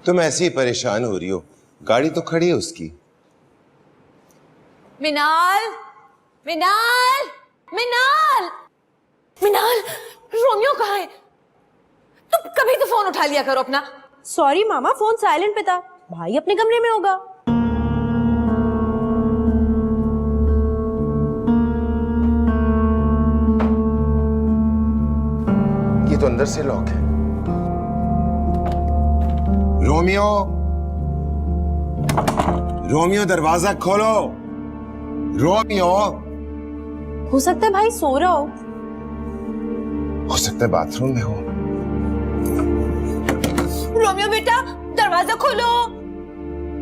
तुम ऐसे ही परेशान हो रही हो, गाड़ी तो खड़ी है उसकी। मिनाल, मिनाल, मिनाल, मिनाल, रोमियो कहाँ है? तुम कभी तो फोन उठा लिया करो अपना। सॉरी मामा, फोन साइलेंट पे था। भाई अपने कमरे में होगा। ये तो अंदर से लॉक है। रोमियो, रोमियो दरवाजा खोलो। रोमियो। हो सकता है भाई सो रहा हो सकता है बाथरूम में हो। रोमियो बेटा, दरवाजा खोलो।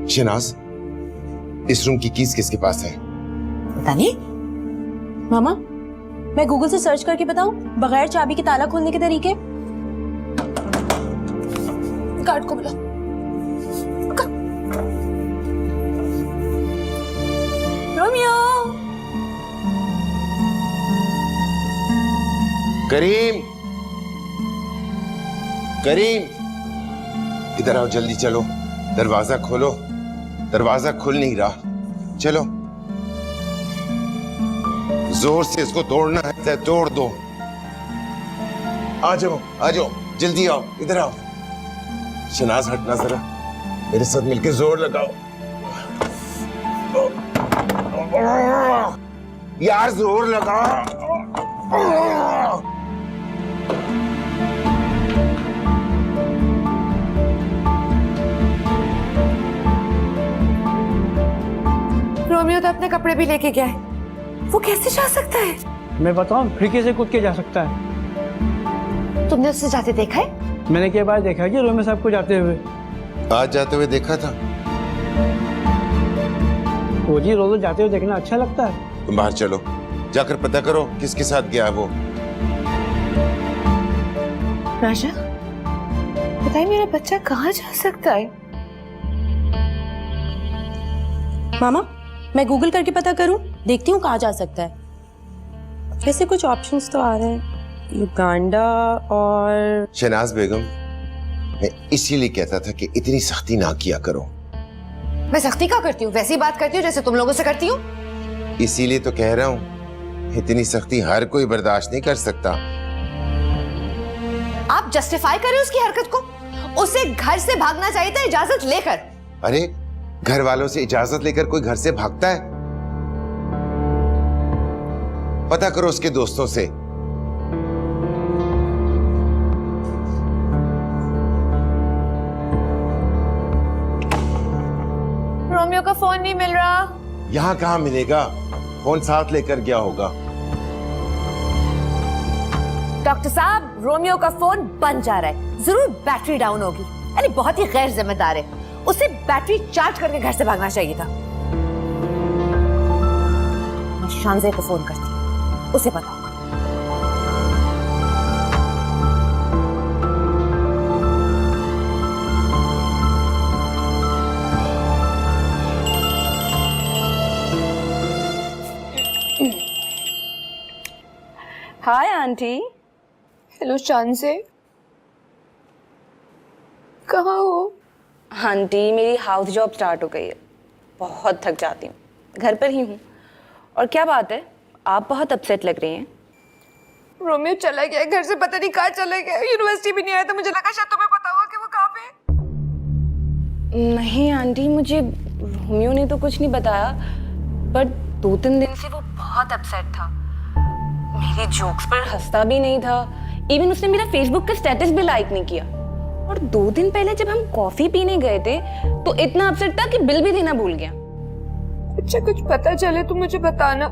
शहनाज, इस रूम की कीज किसके पास है? पता नहीं। मामा, मैं गूगल से सर्च करके बताऊं बगैर चाबी के ताला खोलने के तरीके? गार्ड को बुला। रोमियो। करीम, करीम, इधर आओ, जल्दी चलो। दरवाजा खोलो, दरवाजा खुल नहीं रहा। चलो, जोर से इसको तोड़ना है, तोड़ दो। आ जाओ, आ जाओ, जल्दी आओ, इधर आओ। शहनाज हटना जरा, मेरे साथ मिलकर जोर लगाओ। यार जोर लगाओ। रोमियो तो अपने कपड़े भी लेके गया है। वो कैसे जा सकता है? मैं बताऊं, खिड़की से कूद के जा सकता है। तुमने उससे जाते देखा है? मैंने कई बार देखा कि रोमियो साहब को जाते हुए। आज जाते हुए देखा था। वो जी रोज जाते हुए देखना अच्छा लगता है। तुम बाहर चलो, जाकर पता करो किसके साथ गया वो। राजा, बताइए मेरा बच्चा कहाँ जा सकता है? मामा, मैं गूगल करके पता करूं, देखती हूँ कहाँ जा सकता है। वैसे कुछ ऑप्शंस तो आ रहे हैं, युगांडा और। शहनाज बेगम, मैं इसीलिए कहता था कि इतनी सख्ती ना किया करो। मैं सख्ती क्या करती हूँ? वैसी बात करती हूँ जैसे तुम लोगों से करती हूँ। इसीलिए तो कह रहा हूँ, इतनी सख्ती हर कोई बर्दाश्त नहीं कर सकता। आप जस्टिफाई करें उसकी हरकत को। उसे घर से भागना चाहिए था इजाजत लेकर। अरे, घर वालों से इजाजत लेकर कोई घर से भागता है? पता करो उसके दोस्तों से। रोमियो का फोन नहीं मिल रहा। यहां कहां मिलेगा? फोन साथ लेकर गया होगा। डॉक्टर साहब, रोमियो का फोन बंद जा रहा है। जरूर बैटरी डाउन होगी। अरे बहुत ही गैर जिम्मेदार है। उसे बैटरी चार्ज करके घर से भागना चाहिए था। मैं शानजे को फोन करती हूँ, उसे बताऊंगा। Hi aunty. हेलो शानजे, कहाँ हो? आंटी, मेरी हाउस जॉब स्टार्ट हो गई है। बहुत थक जाती हूँ, घर पर ही हूँ। और क्या बात है, आप बहुत अपसेट लग रही हैं। रोमियो चला गया घर से, पता नहीं कहाँ चला गया। यूनिवर्सिटी भी नहीं आया था, मुझे लगा शायद तुम्हें पता होगा कि वो कहाँ पे। नहीं आंटी, मुझे रोमियो ने तो कुछ नहीं बताया, बट 2-3 दिन से वो बहुत अपसेट था। मेरी जोक्स पर हंसता भी नहीं था। इवन उसने मेरा फेसबुक का स्टेटस भी लाइक नहीं किया। और 2 दिन पहले जब हम कॉफी पीने गए थे तो इतना अपसेट था कि बिल भी देना भूल गया। अच्छा, कुछ पता चले तो मुझे बताना।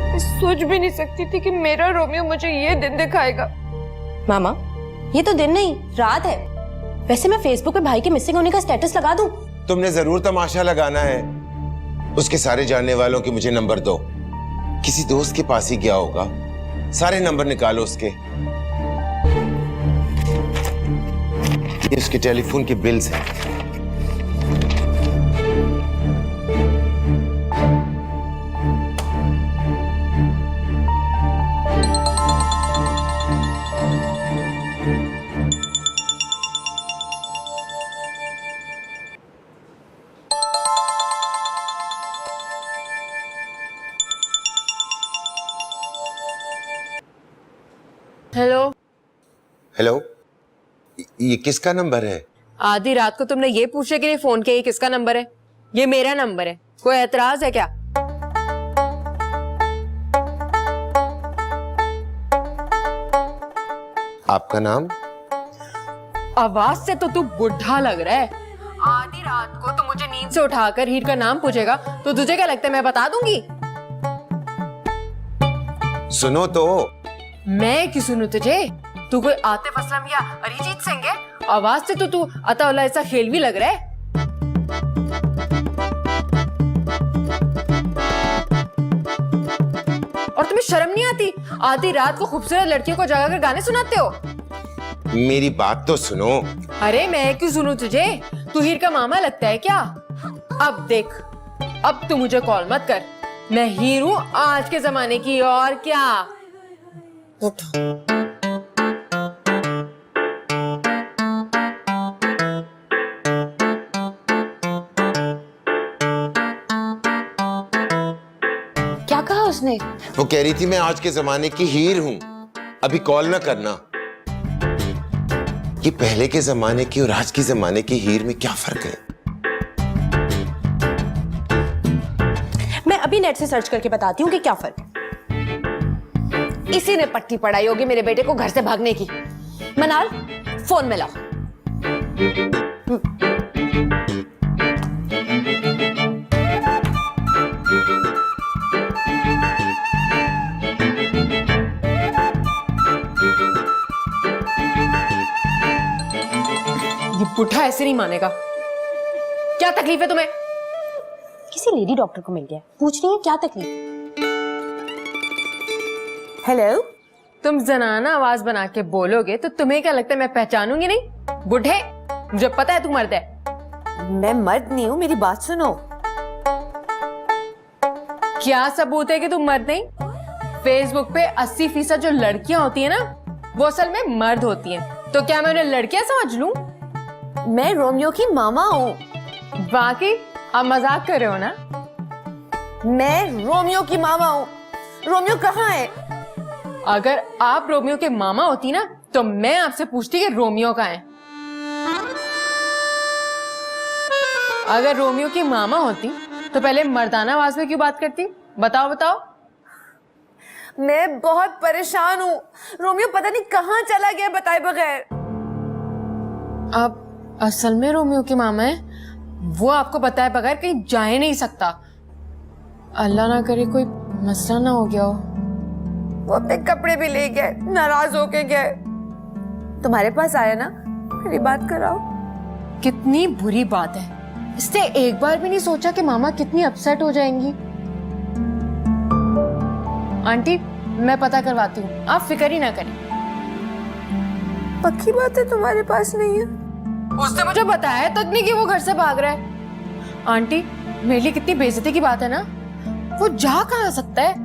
मैं सोच भी नहीं सकती थी कि मेरा रोमियो मुझे ये दिन दिखाएगा। मामा, ये तो दिन नहीं रात है। वैसे मैं फेसबुक पे भाई के मिसिंग होने का स्टेटस लगा दूं? तुमने जरूर तमाशा लगाना है। उसके सारे जानने वालों के मुझे नंबर दो। किसी दोस्त के पास ही गया होगा। सारे नंबर निकालो उसके। ये उसके टेलीफोन के बिल्स हैं। हेलो। हेलो, ये किसका नंबर है? आधी रात को तुमने ये पूछने के लिए फोन किया ये किसका नंबर है? ये मेरा नंबर है, कोई एतराज है क्या? आपका नाम? आवाज से तो तू बुढ़ा लग रहा है। आधी रात को तो मुझे नींद से उठाकर हीर का नाम पूछेगा तो तुझे क्या लगता है मैं बता दूंगी? सुनो तो। मैं क्यों सुनूं तुझे? तू कोई आतिफ असलम या अरिजीत सिंह है? आवाज से तो तू अताउल्लाह ऐसा खेलवी लग रहा है। और तुम्हें शर्म नहीं आती? आधी रात को खूबसूरत लड़कियों को जगाकर गाने सुनाते हो। मेरी बात तो सुनो। अरे मैं क्यों सुनूं तुझे? तू हीर का मामा लगता है क्या? अब देख, अब तू मुझे कॉल मत कर। मैं हीर हूँ आज के जमाने की, और क्या। उठ। क्या कहा उसने? वो कह रही थी मैं आज के जमाने की हीर हूं, अभी कॉल ना करना। ये पहले के जमाने की और आज के जमाने की हीर में क्या फर्क है? मैं अभी नेट से सर्च करके बताती हूँ कि क्या फर्क है। इसी ने पट्टी पढ़ाई होगी मेरे बेटे को घर से भागने की। मनाल, फोन में लाओ। ये पुट्ठा ऐसे नहीं मानेगा। क्या तकलीफ है तुम्हें? किसी लेडी डॉक्टर को मिल गया, पूछ रही है क्या तकलीफ है। हेलो। तुम जनाना आवाज बना के बोलोगे तो तुम्हें क्या लगता है मैं पहचानूंगी नहीं? बुढ़े, मुझे पता है तू मर्द है। मैं मर्द नहीं हूँ, मेरी बात सुनो। क्या सबूत है कि तुम मर्द नहीं? फेसबुक पे 80% जो लड़कियां होती है ना, वो असल में मर्द होती हैं। तो क्या मैं उन्हें लड़कियां समझ लूं? मैं रोमियो की मामा हूँ। बाकी आप मजाक कर रहे हो ना? मैं रोमियो की मामा हूँ। रोमियो कहाँ है? अगर आप रोमियो के मामा होती ना तो मैं आपसे पूछती कि रोमियो कहाँ है। अगर रोमियो की मामा होती तो पहले मर्दाना आवाज में क्यों बात करती? बताओ बताओ। मैं बहुत परेशान हूँ। रोमियो पता नहीं कहाँ चला गया बताए बगैर। आप असल में रोमियो के मामा है? वो आपको बताए बगैर कहीं जा ही नहीं सकता। अल्लाह ना करे कोई मसला ना हो गया हो। वो अपने कपड़े भी ले गए, नाराज होके गए। तुम्हारे पास आया ना, मेरी बात कराओ। कितनी बुरी बात है। इसने एक बार भी नहीं सोचा कि मामा कितनी अपसेट हो जाएंगी। आंटी, मैं पता करवाती हूँ, आप फिक्र ही ना करें। पक्की बात है तुम्हारे पास नहीं है? उसने मुझे बताया तक नहीं कि वो घर से भाग रहा है। आंटी, मेरे लिए कितनी बेइज्जती की बात है ना। वो जा कहाँ सकता है?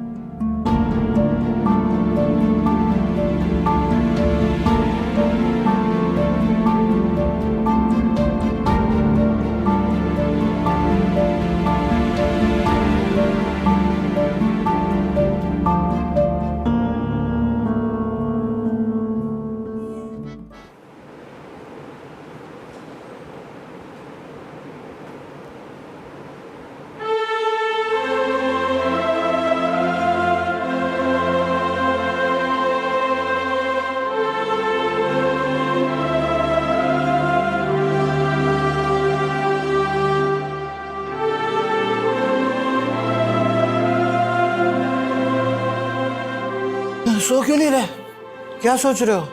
सो क्यों नहीं रहे? क्या सोच रहे हो?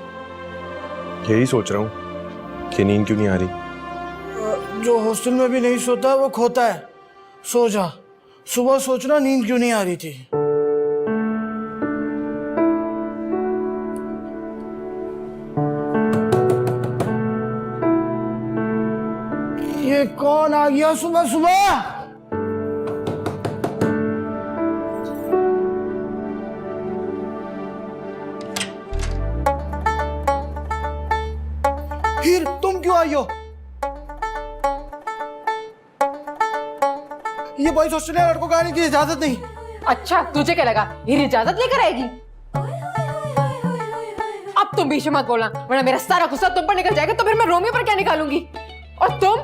यही सोच रहा हूँ कि नींद क्यों नहीं आ रही। जो हॉस्टल में भी नहीं सोता वो खोता है। सो जा। सुबह सोचना नींद क्यों नहीं आ रही थी। ये कौन आ गया सुबह सुबह? हीर, तुम क्यों आई हो? ये बॉयज हॉस्टल में लड़कों को आने की इजाजत नहीं। अच्छा, तुझे क्या लगा हीर इजाजत लेकर आएगी? तुम बीच में मत बोलना, वरना मेरा सारा गुस्सा तुम पर निकल जाएगा, तो फिर मैं रोमियो पर क्या निकालूंगी? और तुम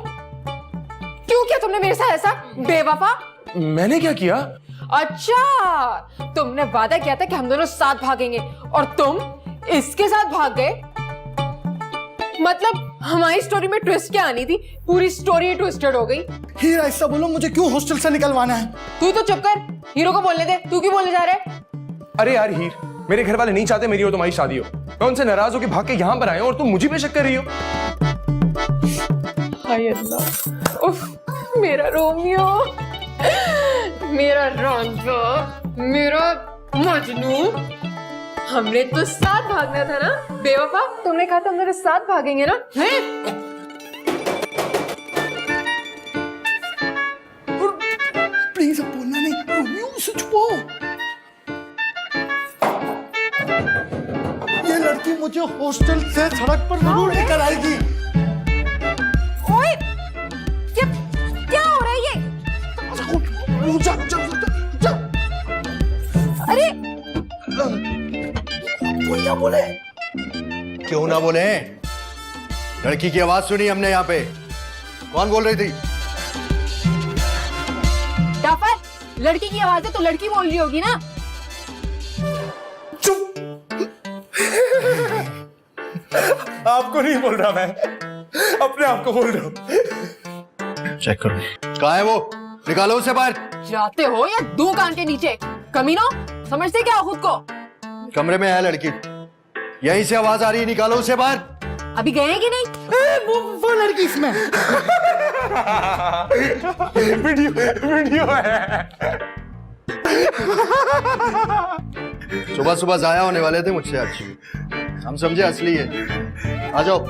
क्यों किया तुमने मेरे साथ ऐसा बेवफा? मैंने क्या किया? अच्छा, तुमने वादा किया था कि हम दोनों साथ भागेंगे और तुम इसके साथ भाग गए। मतलब हमारी स्टोरी में ट्विस्ट क्या आनी थी, पूरी स्टोरी ट्विस्टेड हो गई। हीर ऐसा बोलो, मुझे क्यों हॉस्टल से निकलवाना है? तू तो चुप कर, हीरो को बोलने दे, तू क्यों बोलने जा रहा है? अरे यार हीर, मेरे घर वाले नहीं चाहते मेरी और तुम्हारी शादी हो। मैं उनसे नाराज होकर भाग के यहाँ पर आया हूँ और तुम मुझे पे शक कर रही हो। हाय अल्लाह, उफ, मेरा रोमियो, मेरा रांझा, मेरा मजनू। हमने तो साथ भागना था ना बेवफा, तुमने कहा था हम दोनों साथ भागेंगे ना? हैं? प्लीज अब बोलना नहीं, रोमियो से छुपो। ये लड़की मुझे हॉस्टल से सड़क पर जरूर लेकर आएगी। ओए, क्या हो रहा है ये? जा, जा, जा, जा। अरे कोई ना बोले। क्यों ना बोले? लड़की की आवाज सुनी हमने यहाँ पे। कौन बोल रही थी? डाफर, लड़की की आवाज है तो लड़की बोल रही होगी ना? आपको नहीं बोल रहा, मैं अपने आप को बोल रहा हूँ। चेक करो। कहाँ है वो? निकालो उसे बाहर। जाते हो या दो कान के नीचे? कमीनो, समझते क्या हो खुद को? कमरे में है लड़की, यहीं से आवाज आ रही है, निकालो उसे बाहर। अभी गए कि नहीं? वो लड़की इसमें। वीडियो है। सुबह सुबह जाया होने वाले थे मुझसे आज, हम समझे असली है। आ जाओ।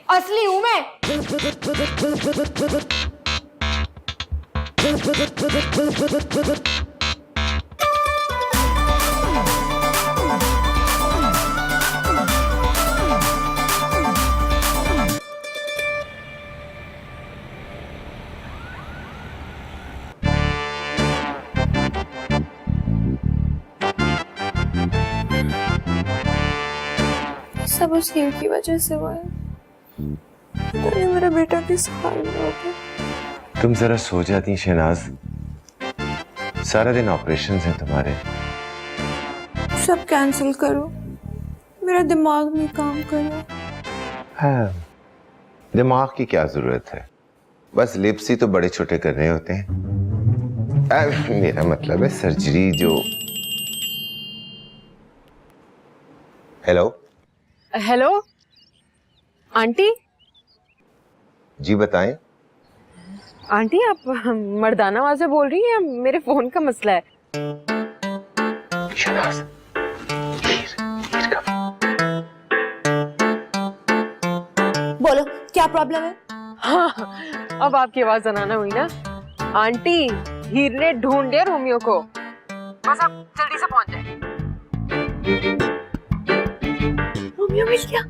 असली हूं मैं। सब उस हीर की वजह से हुआ है। अरे मेरा बेटा किस हाल में हो गया। तुम जरा सो जाती शहनाज, सारा दिन ऑपरेशन हैं तुम्हारे। सब कैंसिल करो, मेरा दिमाग नहीं काम कर रहा। हाँ, दिमाग की क्या जरूरत है, बस लिप्स ही तो बड़े छोटे करने होते हैं। मेरा मतलब है सर्जरी जो। Hello hello aunty. जी बताएं। आंटी आप मर्दाना आवाज से बोल रही हैं या मेरे फोन का मसला है? शहनाज, बोलो क्या प्रॉब्लम है? हाँ, अब आपकी आवाज जनाना हुई ना। आंटी, हीर ने ढूंढ लिया रोमियो को, बस आप जल्दी से पहुंच जाए। रोमियो मिल गया।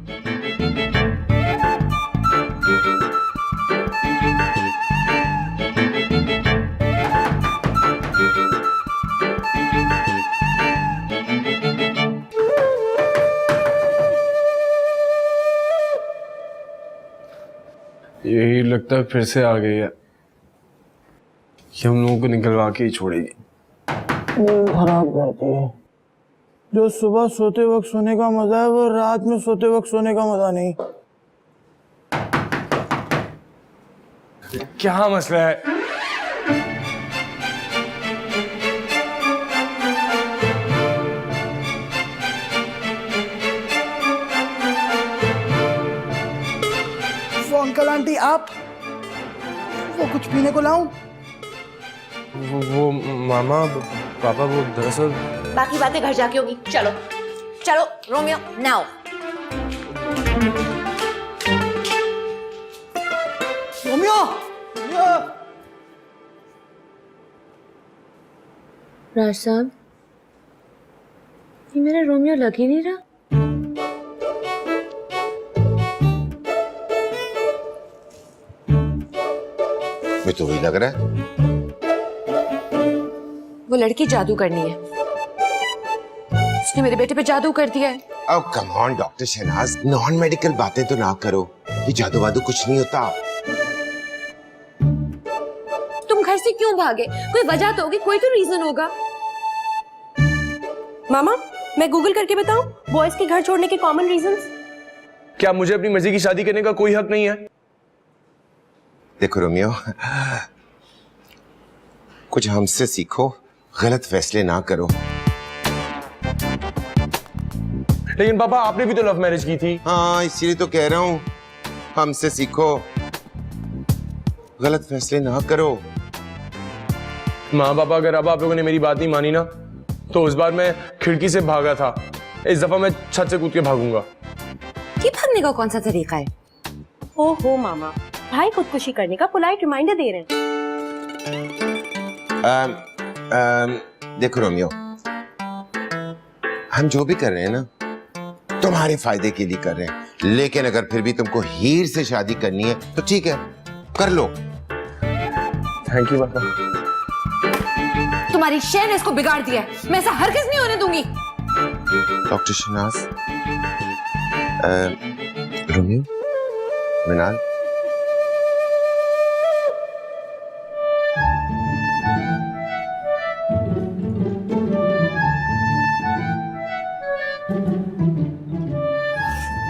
यही लगता है फिर से आ गई है, कि हम लोगों को निकलवा के ही छोड़ेगी। खराब करती है। जो सुबह सोते वक्त सोने का मजा है, वो रात में सोते वक्त सोने का मजा नहीं। क्या मसला है? वो अंकल आंटी आप, वो कुछ पीने को लाऊं? वो मामा पापा, वो दरअसल बाकी बातें घर जाके होगी। चलो चलो रोमियो नाउ। रोमियो! राज साहब, ये मेरा रोमियो लग ही नहीं रहा। मैं तो वही लग रहा है। वो लड़की जादू करनी है, उसने मेरे बेटे पे जादू कर दिया है। अब come on doctor Shahnaz, non medical बातें तो ना करो। ये जादू वादू कुछ नहीं होता। तुम घर से क्यों भागे? कोई वजह तो होगी, कोई तो रीजन होगा। मामा, मैं गूगल करके बताऊं बॉयज के घर छोड़ने के कॉमन रीजंस? क्या मुझे अपनी मर्जी की शादी करने का कोई हक नहीं है? देखो रोमियो, कुछ हमसे सीखो, गलत फैसले ना करो। लेकिन पापा, आपने भी तो लव मैरिज की थी। हाँ, इसीलिए तो कह रहा हूं, हमसे सीखो, गलत फैसले ना करो। माँ पापा, अगर अब आप लोगों ने मेरी बात नहीं मानी ना, तो उस बार मैं खिड़की से भागा था, इस दफा मैं छत से कूद के भागूंगा। ये भागने का कौन सा तरीका है? ओहो मामा, भाई खुदकुशी करने का पोलाइट रिमाइंडर दे रहे हैं। देखो रोमियो, हम जो भी कर रहे हैं ना, तुम्हारे फायदे के लिए कर रहे हैं। लेकिन अगर फिर भी तुमको हीर से शादी करनी है तो ठीक है, कर लो। थैंक यू पापा। तुम्हारी शेर ने इसको बिगाड़ दिया है, मैं ऐसा हरगिज नहीं होने दूंगी। डॉक्टर शहनाज, रोमियो, मृणाल,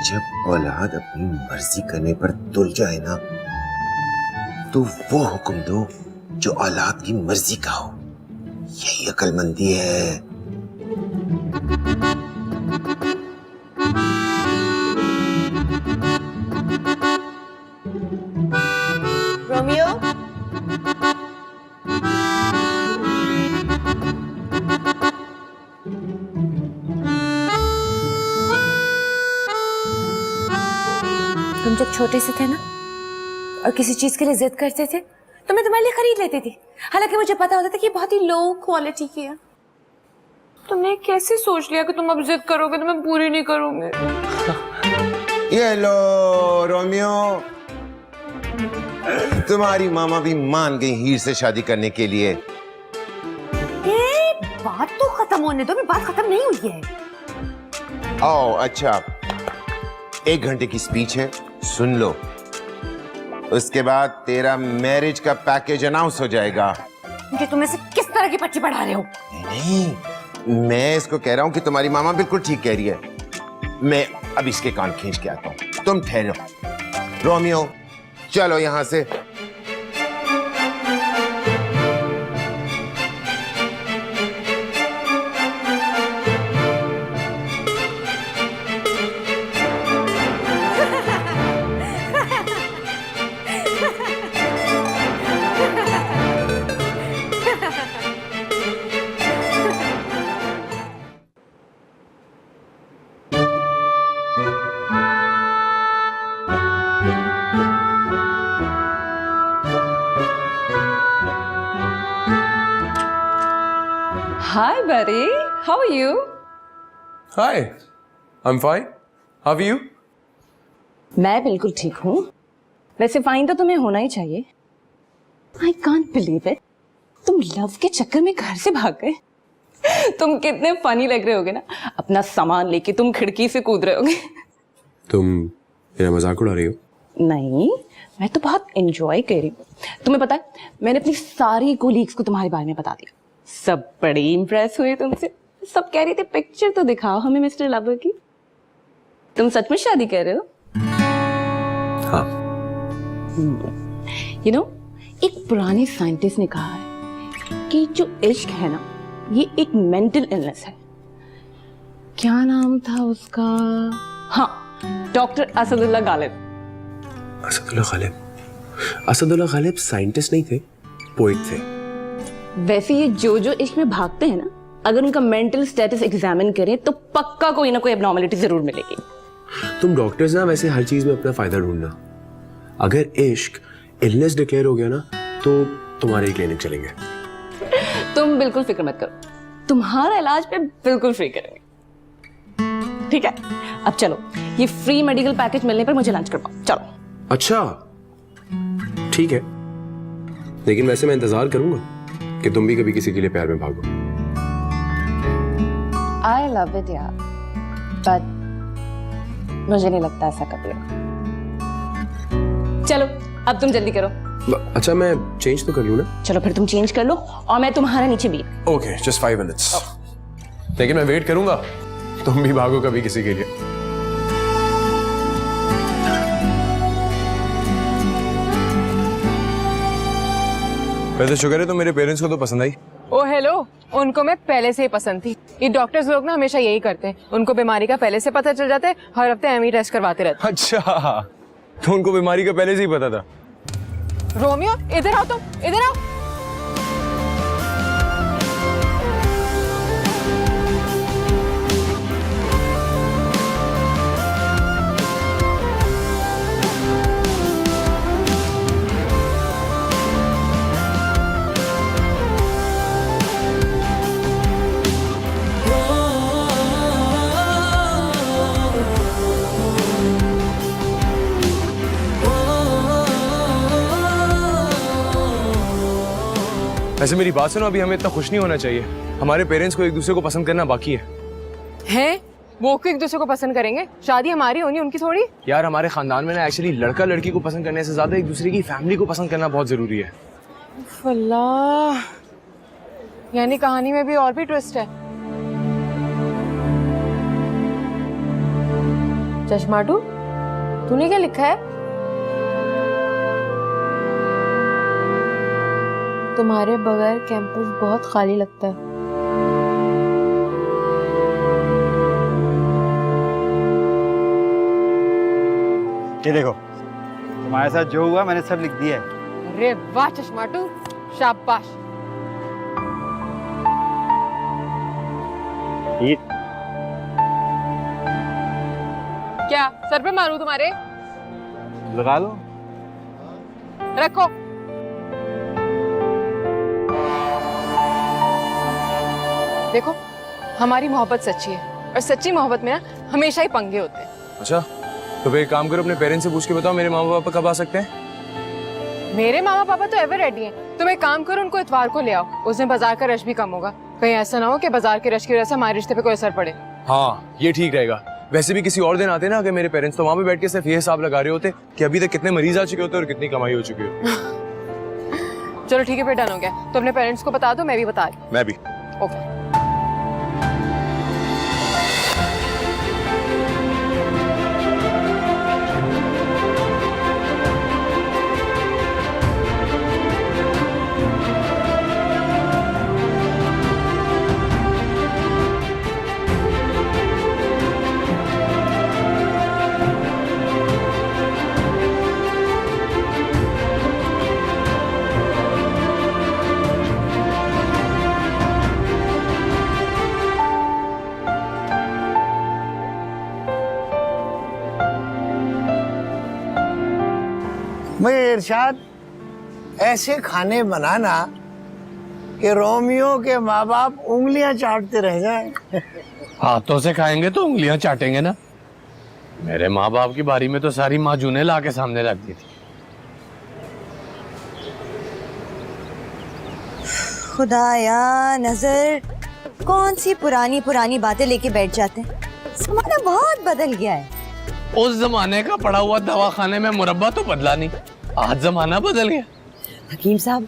जब औलाद अपनी मर्जी करने पर तुल जाए ना, तो वो हुक्म दो जो औलाद की मर्जी का हो। यही अक्लमंदी है। रोमियो, तुम जब छोटे से थे ना और किसी चीज के लिए जिद करते थे तो मैं तुम्हारे लिए खरीद लेती थी, हालांकि मुझे पता होता था कि बहुत ही लो क्वालिटी की है। तुमने कैसे सोच लिया कि तुम अब जिद करोगे तो मैं पूरी नहीं करूंगी? ये लो रोमियो, तुम्हारी मामा भी मान गई हीर से शादी करने के लिए। ये बात तो खत्म होने दो, बात खत्म नहीं हुई है। ओ अच्छा, 1 घंटे की स्पीच है, सुन लो। उसके बाद तेरा मैरिज का पैकेज अनाउंस हो जाएगा। मुझे तुम से किस तरह की पट्टी पढ़ा रहे हो? नहीं, मैं इसको कह रहा हूं कि तुम्हारी मामा बिल्कुल ठीक कह रही है। मैं अब इसके कान खींच के आता हूं, तुम ठहरो। रोमियो, चलो यहां से। Hi, buddy. How are you? Hi, I'm fine. How are you? मैं बिल्कुल ठीक हूँ। वैसे फाइन तो तुम्हें होना ही चाहिए। I can't believe it. तुम लव के चक्कर में घर से भाग गए। तुम कितने फनी लग रहे होगे ना। अपना सामान लेके तुम खिड़की से कूद रहे होगे। तुम मेरा मजाक उड़ा रही हो? नहीं, मैं तो बहुत एंजॉय कर रही हूँ। तुम्हें पता है, मैंने अपनी सारी कोलीग्स को तुम्हारे बारे में बता दिया। सब बड़े इम्प्रेस हुए तुमसे। सब कह रहे थे पिक्चर तो दिखाओ हमें मिस्टर लवर की। तुम सच में शादी कर रहे हो? हाँ। You know, एक पुराने साइंटिस्ट ने कहा है कि जो इश्क है ना, ये एक मेंटल इलनेस है। क्या नाम था उसका? हाँ, डॉक्टर असदुल्ला गालिब। असदुल्ला गालिब? असदुल्ला गालिब साइंटिस्ट नहीं थे, पोइट थे। वैसे ये जो इश्क में भागते हैं ना, अगर उनका मेंटल स्टेटस एग्जामिन करें तो पक्का कोई ना कोई एब्नॉर्मलिटी जरूर मिलेगी। तुम डॉक्टर्स ना वैसे हर चीज में अपना फायदा ढूंढना। अगर इश्क इलनेस डिक्लेयर हो गया ना, तो तुम्हारे ही क्लिनिक चलेंगे। तुम बिल्कुल फिक्र मत करो, तुम्हारा इलाज पे बिल्कुल फ्री करेंगे। ठीक है, अब चलो, ये फ्री मेडिकल पैकेज मिलने पर मुझे लंच करवाओ। चलो। अच्छा, ठीक है, लेकिन वैसे मैं इंतजार करूंगा कि तुम भी कभी किसी के लिए प्यार में भागो। आई लव इट यार, बट मुझे नहीं लगता ऐसा कभी होगा। चलो अब तुम जल्दी करो। अच्छा मैं चेंज तो कर लूं ना? चलो फिर तुम चेंज कर लो और मैं तुम्हारा नीचे भी। Okay, just 5 minutes. लेकिन मैं वेट करूंगा, तुम भी भागो कभी किसी के लिए। वैसे शुक्र है तो मेरे पेरेंट्स को तो पसंद आई। ओ हेलो, उनको मैं पहले से ही पसंद थी। ये डॉक्टर्स लोग ना हमेशा यही करते हैं, उनको बीमारी का पहले से पता चल जाता है, हर हफ्ते एमई टेस्ट करवाते रहते अच्छा, तो उनको बीमारी का पहले से ही पता था। रोमियो इधर आओ, तुम इधर आओ। वैसे मेरी बात सुनो, अभी हमें इतना खुश नहीं होना चाहिए। हमारे पेरेंट्स को एक दूसरे को पसंद करना बाकी है। हैं? वो क्यों एक दूसरे को पसंद करेंगे? शादी हमारी होनी, उनकी थोड़ी। यार हमारे खानदान में ना एक्चुअली लड़का लड़की को पसंद करने से ज्यादा एक दूसरे की फैमिली को पसंद करना बहुत जरूरी है। अल्लाह, यानी कहानी में भी और भी ट्विस्ट है। चश्माटू, तूने क्या लिखा है? तुम्हारे बगैर कैंपस बहुत खाली लगता है। ये देखो, तुम्हारे साथ जो हुआ मैंने सब लिख दिया है। अरे वाह चश्माटू, शाबाश। ये क्या सर पे मारूं तुम्हारे? लगा लो। रखो। देखो, हमारी मोहब्बत सच्ची है और सच्ची मोहब्बत में ना हमेशा ही पंगे होते हैं। अच्छा, तो फिर एक काम करो, अपने पेरेंट्स से पूछ के बताओ मेरे मामा पापा कब आ सकते हैं। मेरे मामा पापा तो एवर रेडी हैं। तुम एक काम करो, उनको इतवार को ले आओ, उस दिन बाजार का रश भी कम होगा। कहीं ऐसा ना हो कि बाजार के रश की वजह से हमारे रिश्ते पे कोई असर पड़े। हाँ, ये ठीक रहेगा। वैसे भी किसी और दिन आते ना अगर मेरे पेरेंट्स, तो वहां पे बैठ के सिर्फ ये हिसाब लगा रहे होते कि अभी तक कितने मरीज आ चुके होते और कितनी कमाई हो चुकी होती। चलो ठीक है, फिर डन हो गया। तो अपने पेरेंट्स को बता दो, मैं भी बता रही। मैं भी। ओके। मैं इरशाद, ऐसे खाने बनाना कि रोमियो के माँ बाप उंगलियां चाटते रह जाएं। हाथों से खाएंगे तो उंगलियां चाटेंगे ना। मेरे माँ बाप की बारी में तो सारी माजूने ला के सामने रख दी थी। खुदाया नजर, कौन सी पुरानी पुरानी बातें लेके बैठ जाते हैं। जमाना बहुत बदल गया है। उस जमाने का पड़ा हुआ दवाखाने में मुरब्बा तो बदला नहीं, आज जमाना बदल गया। हकीम साहब,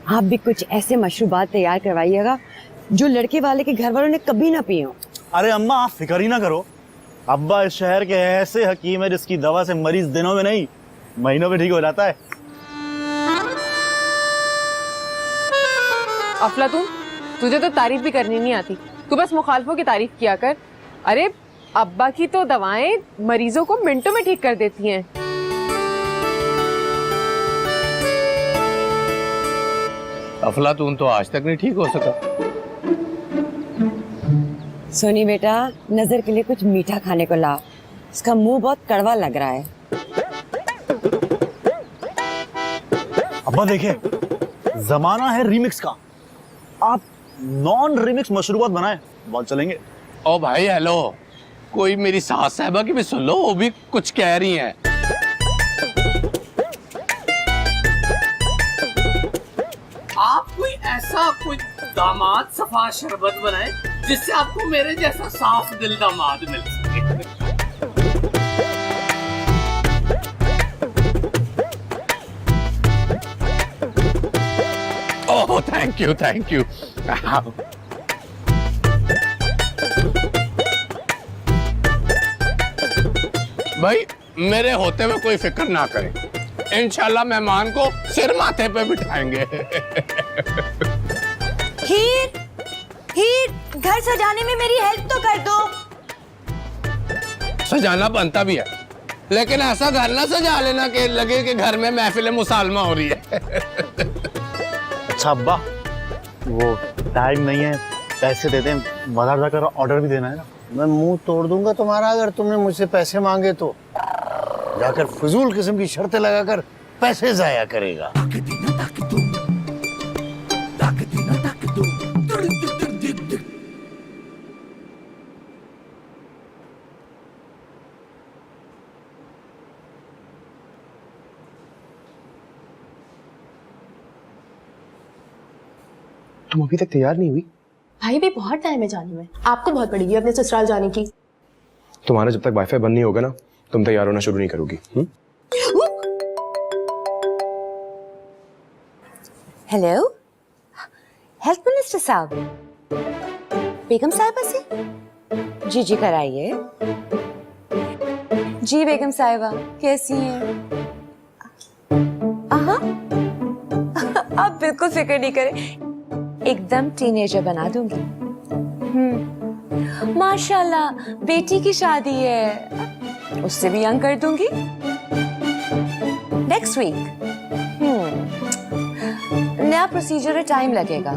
आप भी कुछ ऐसे मशरूबात तैयार करवाइएगा जो लड़के वाले के घर वालों ने कभी ना पिए हो। अरे अम्मा, आप फिक्र ही ना करो। अब्बा इस शहर के ऐसे हकीम है जिसकी दवा से मरीज दिनों में नहीं महीनों में ठीक हो जाता है। अफलातून, तुझे तो तारीफ भी करनी नहीं आती, तू बस मुखालफों की तारीफ किया कर। अरे अब्बा की तो दवाएं मरीजों को मिनटों में ठीक कर देती हैं। अफलातून तो आज तक नहीं ठीक हो सका। सोनी बेटा, नजर के लिए कुछ मीठा खाने को ला, उसका मुंह बहुत कड़वा लग रहा है। अब्बा देखिए, जमाना है रीमिक्स का। आप नॉन रीमिक्स मशरूबात बनाए, बहुत चलेंगे। ओ भाई हेलो, कोई मेरी सास साहबा की भी सुन लो, वो भी कुछ कह रही हैं। आप कोई ऐसा कोई दामाद सफा शरबत बनाए जिससे आपको मेरे जैसा साफ दिल दामाद मिल सके। Oh thank you thank you. भाई मेरे होते हुए कोई फिक्र ना करें, इंशाल्लाह मेहमान को सिर माथे पे बिठाएंगे। हीर, हीर, घर सजाने में मेरी हेल्प तो कर दो। सजाना बनता भी है, लेकिन ऐसा घर ना सजा लेना कि लगे कि घर में महफिल मुसालमा हो रही है। अच्छा अब्बा, वो टाइम नहीं है, पैसे दे दें, बाजार जाकर ऑर्डर भी देना है ना। मैं मुंह तोड़ दूंगा तुम्हारा अगर तुमने मुझसे पैसे मांगे तो। जाकर फजूल किस्म की शर्तें लगाकर पैसे जाया करेगा। तुम अभी तक तैयार नहीं हुई? भाई भी बहुत टाइम है जाने में, आपको बहुत पड़ेगी अपने ससुराल जाने की। तुम्हारा जब तक वाईफाई बंद नहीं होगा ना, तुम तैयार होना शुरू नहीं करोगी। हेलो, हेल्थ मिनिस्टर साहब, बेगम साहिबा से? जी जी कराइए। जी बेगम साहिबा कैसी हैं? आप बिल्कुल फिक्र नहीं करें, एकदम टीनेजर बना दूंगी। माशाल्लाह बेटी की शादी है, उससे भी यंग कर दूंगी नेक्स्ट वीक। नया प्रोसीजर है, टाइम लगेगा।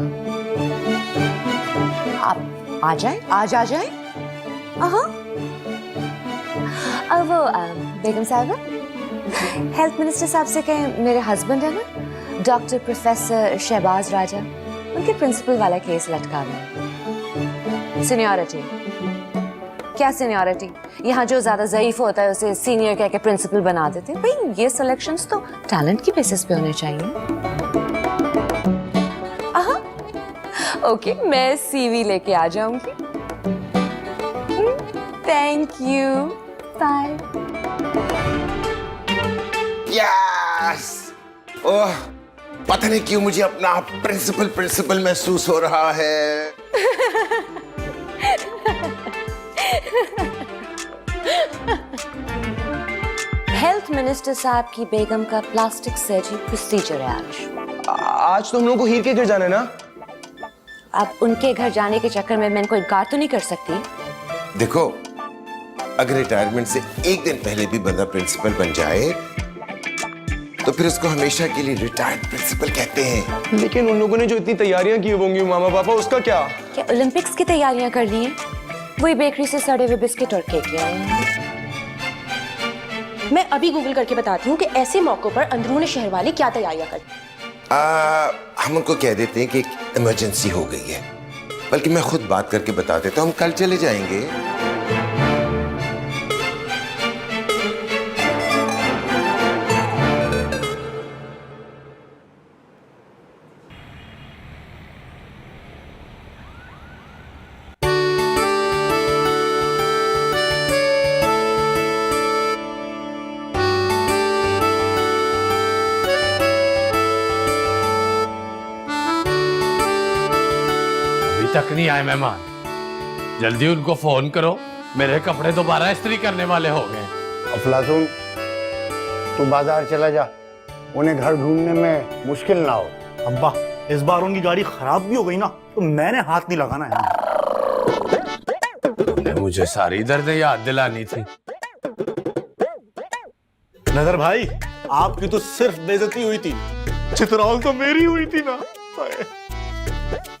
आप आ जाए, आज आ जाए। अब वो बेगम साहिबा, हेल्थ मिनिस्टर साहब से कहें मेरे हस्बैंड है ना डॉक्टर प्रोफेसर शहबाज राजा, उनके प्रिंसिपल वाला केस लटका है। सीनियरिटी क्या सीनियरिटी, यहाँ जो ज्यादा ज़ईफ होता है उसे सीनियर कह के प्रिंसिपल बना देते हैं। भाई ये सिलेक्शंस तो टैलेंट की बेसिस पे होने चाहिए। ओके, मैं सीवी लेके आ जाऊंगी। Thank you, bye. Yes! Oh, पता नहीं क्यों मुझे अपना प्रिंसिपल महसूस हो रहा है। हेल्थ मिनिस्टर साहब की बेगम का प्लास्टिक सर्जरी प्रोसीजर है आज तो हम लोगों को हीर के घर जाना है ना। अब उनके घर जाने के चक्कर में मैं इनको इनकार तो नहीं कर सकती। देखो, अगर रिटायरमेंट से एक दिन पहले भी बंदा प्रिंसिपल बन जाए तो फिर उसको हमेशा के लिए रिटायर्ड प्रिंसिपल कहते हैं। लेकिन उन लोगों ने जो इतनी तैयारियां की होंगी मामा पापा, उसका क्या? क्या ओलंपिक्स की तैयारियां कर ली हैं? वही बेकरी से सड़े हुए बिस्किट और केक ले आए हैं। मैं अभी गूगल करके बताती हूँ कि ऐसे मौकों पर अंदरूनी शहर वाले क्या तैयारियां करते। हम उनको कह देते हैं कि इमरजेंसी हो गई है, बल्कि मैं खुद बात करके बता देता हूँ, हम कल चले जाएंगे। तक नहीं आए मेहमान, जल्दी उनको फोन करो, मेरे कपड़े दोबारा इस्त्री करने वाले हो गए। अफलातून, तू बाजार चला जा, उन्हें घर ढूंढने में मुश्किल ना हो। अब्बा, इस बार उनकी गाड़ी खराब भी हो गई ना तो मैंने हाथ नहीं लगाना है। मुझे सारी दर्द याद दिलानी थी। नजर भाई, आपकी तो सिर्फ बेइज्जती हुई थी, चितरौल तो मेरी हुई थी ना।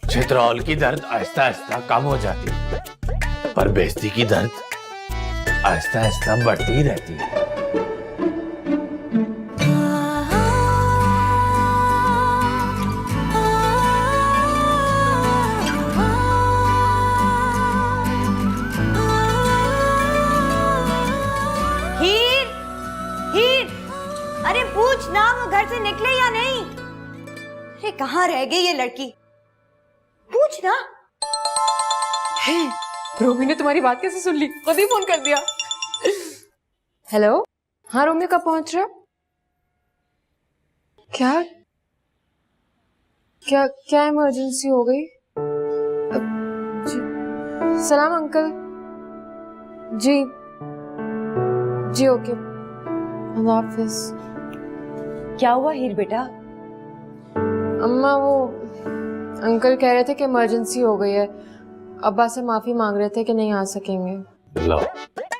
चितरौल की दर्द आहिस्ता आहिस्ता कम हो जाती है, पर बेइज्जती की दर्द आहिस्ता आहिस्ता बढ़ती रहती है। हीर, हीर, अरे पूछ ना वो घर से निकले या नहीं। ये कहाँ रह गई ये लड़की? पूछ ना। रोमी ने तुम्हारी बात कैसे सुन ली? खुद ही फोन कर दिया। हेलो, हाँ रोमियो कब पहुंच रहे हो? क्या क्या क्या इमरजेंसी हो गई? सलाम अंकल। जी जी ओके, अल्लाह हाफिज। क्या हुआ हीर बेटा? अम्मा वो अंकल कह रहे थे कि इमरजेंसी हो गई है, अब्बा से माफी मांग रहे थे कि नहीं आ सकेंगे। लो,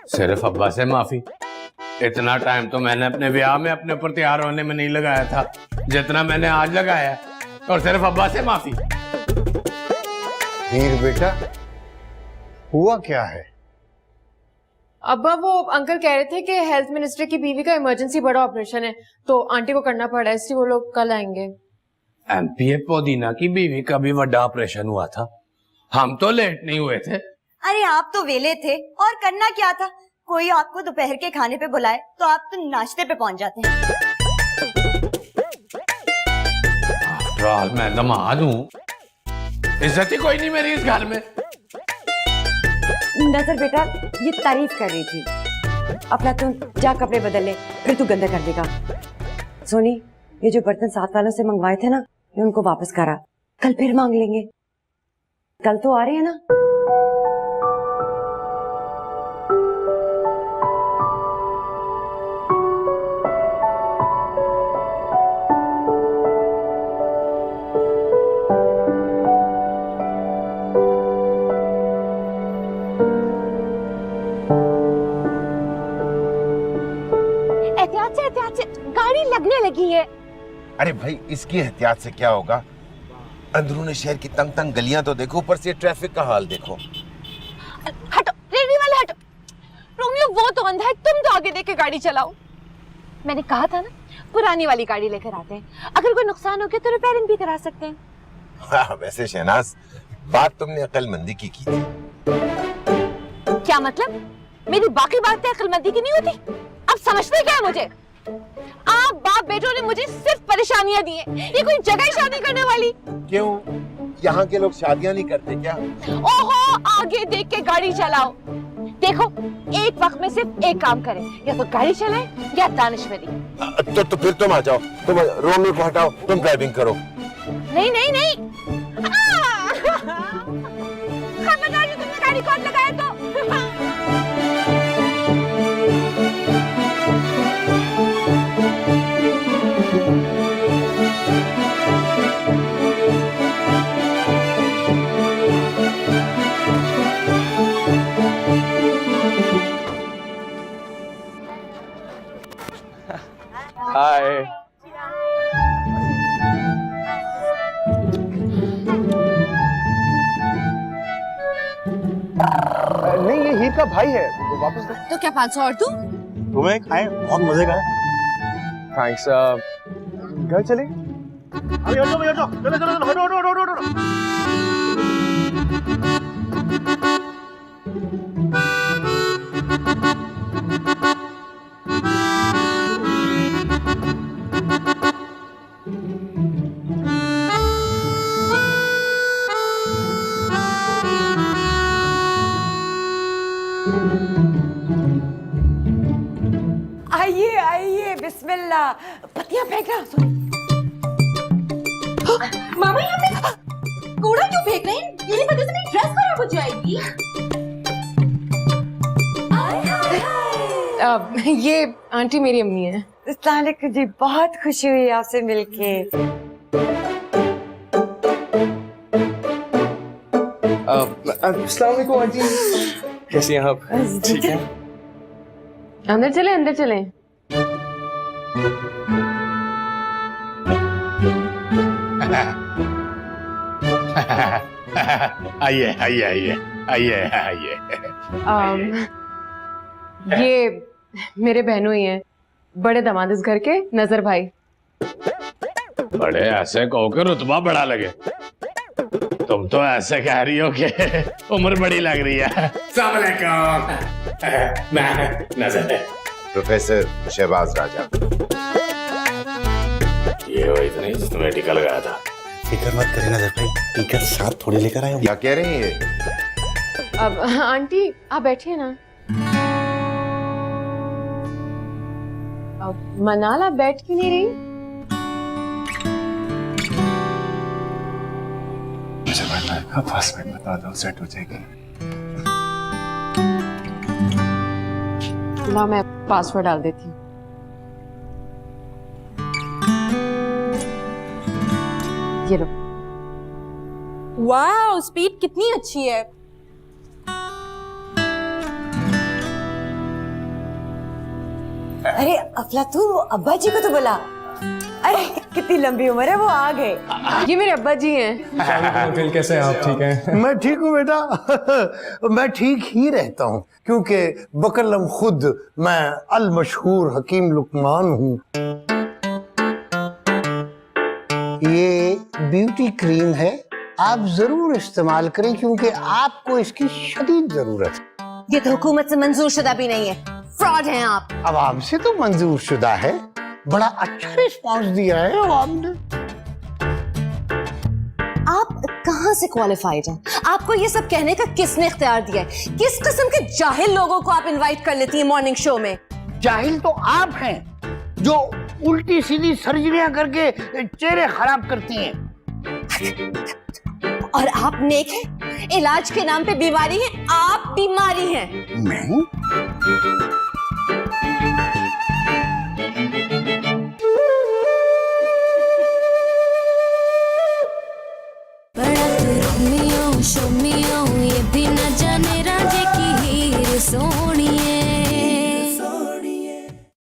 सिर्फ अब्बा से माफी? इतना टाइम तो मैंने अपने ब्याह में अपने ऊपर तैयार होने में नहीं लगाया था जितना मैंने आज लगाया है, और सिर्फ अब्बा से माफी? हीर बेटा, हुआ क्या है? अब्बा वो अंकल कह रहे थे कि हेल्थ मिनिस्टर की बीवी का इमरजेंसी बड़ा ऑपरेशन है, तो आंटी को करना पड़ा है, इसलिए वो लोग कल आएंगे। एमपीए पुदीना की बीवी का भी बड़ा ऑपरेशन हुआ था, हम तो लेट नहीं हुए थे। अरे आप तो वेले थे, और करना क्या था? कोई आपको दोपहर के खाने पे बुलाए तो आप तो नाश्ते पे पहुंच जाते हैं। आफ्टर मैं दामाद हूँ, इज्जत ही कोई नहीं मेरी इस घर में। नजर बेटा ये तारीफ कर रही थी। अपना तू जा कपड़े बदल ले, फिर तू गंदा कर देगा। सोनी, ये जो बर्तन साथ वालों से मंगवाए थे ना, ये उनको वापस करा, कल फिर मांग लेंगे। कल तो आ रहे हैं ना? एहतियात से गाड़ी लगने लगी है। अरे भाई इसकी एहतियात से क्या होगा? अंदरूनी शहर की तंग तंग गलियां तो देखो, ऊपर से ट्रैफिक का हाल देखो। हटो, रेलवे वाले हटो। रोमियो वो तो अंधा है, तुम तो आगे देख के गाड़ी चलाओ। मैंने कहा था ना, पुरानी वाली गाड़ी लेकर आते हैं, अगर कोई नुकसान हो गया तो रिपेयरिंग भी करा सकते हैं। हाँ, वैसे शहनाज बात तुमने अक्लमंदी की थी। क्या मतलब? मेरी बाकी बातें अक्लमंदी की नहीं होती? अब समझते क्या है मुझे? आप बाप बेटों ने मुझे सिर्फ परेशानियां दी हैं। ये कोई जगह ही शादी करने वाली? क्यों, यहाँ के लोग शादियां नहीं करते क्या? ओहो, आगे देख के गाड़ी चलाओ। देखो, एक वक्त में सिर्फ एक काम करें, या तो गाड़ी चलाएं या दानिशमंदी। तो फिर तुम आ जाओ, तुम रोमियो को हटाओ, तुम ड्राइविंग करो। नहीं नहीं नहीं, खबरदार, जो तुमने गाड़ी कौन लगाया तो। हाय। नहीं, ये हीर का भाई है, वो वापस दो। तो क्या 500 और तू? तुम्हें खाएं, बहुत मजे का है। थैंक्स। घर चले? अरे हटो चलो चलो चलो, हटो हटो हटो हटो। आइए आइए, बिस्मिल्लाह। पत्तियां फेंक रहा। मामा यहाँ पे कूड़ा क्यों फेंक रहे हैं? मेरी वजह से मेरी ड्रेस खराब हो जाएगी। ये आंटी मेरी अम्मी है। अस्सलाम वालेकुम जी, बहुत खुशी हुई आपसे मिलके। अस्सलाम वालेकुम आंटी, कैसी हैं आप? ठीक है। अंदर चले, अंदर चले। आइए आइए आइए आइए आइए। ये मेरे बहनों ही हैं, बड़े दामाद इस घर के, नजर भाई। बड़े ऐसे कहो के रुतबा बड़ा लगे, तुम तो ऐसे कह रही हो कि उम्र बड़ी लग रही है। अस्सलाम वालेकुम, मैं नजर है, प्रोफेसर शहबाज राजा। ये वही तो नहीं जिसने टीका लगाया था? फिक्र मत करें नजर भाई, टिकट साथ थोड़ी लेकर आए हो। क्या कह रहे हैं ये? अब आंटी आप बैठिए ना। अब मनाला बैठ क्यों नहीं रही? मुझे वाईफाई का पासवर्ड बता दो, सेट हो जाएगी। ना मैं पासवर्ड डाल देती हूँ। ये लो। वाह, स्पीड कितनी अच्छी है। अरे अफलातून, वो अब्बा जी को तो बुला। अरे कितनी लंबी उम्र है, वो आ गए। ये मेरे अब्बा जी हैं। फिर कैसे हैं आप? ठीक हैं? मैं ठीक हूँ बेटा, मैं ठीक ही रहता हूँ क्योंकि बकलम खुद मैं अल मशहूर हकीम लुकमान हूँ। ये ब्यूटी क्रीम है, आप जरूर इस्तेमाल करें क्योंकि आपको इसकी शदीद जरूरत है। ये तो हुकूमत से मंजूर शुदा भी नहीं है, फ्रॉड हैं आप। आवाम से तो मंजूर शुदा है, बड़ा अच्छा रिस्पांस दिया है आवाम ने। आप कहाँ से क्वालिफाइड हैं? आपको ये सब कहने का किसने इख्तियार दिया है? किस किस्म के जाहिल लोगों को आप इनवाइट कर लेती हैं मॉर्निंग शो में? जाहिल तो आप हैं जो उल्टी सीधी सर्जरियां करके चेहरे खराब करती हैं। और आप नेक हैं? इलाज के नाम पे बीमारी है, आप बीमारी हैं। मैं Show me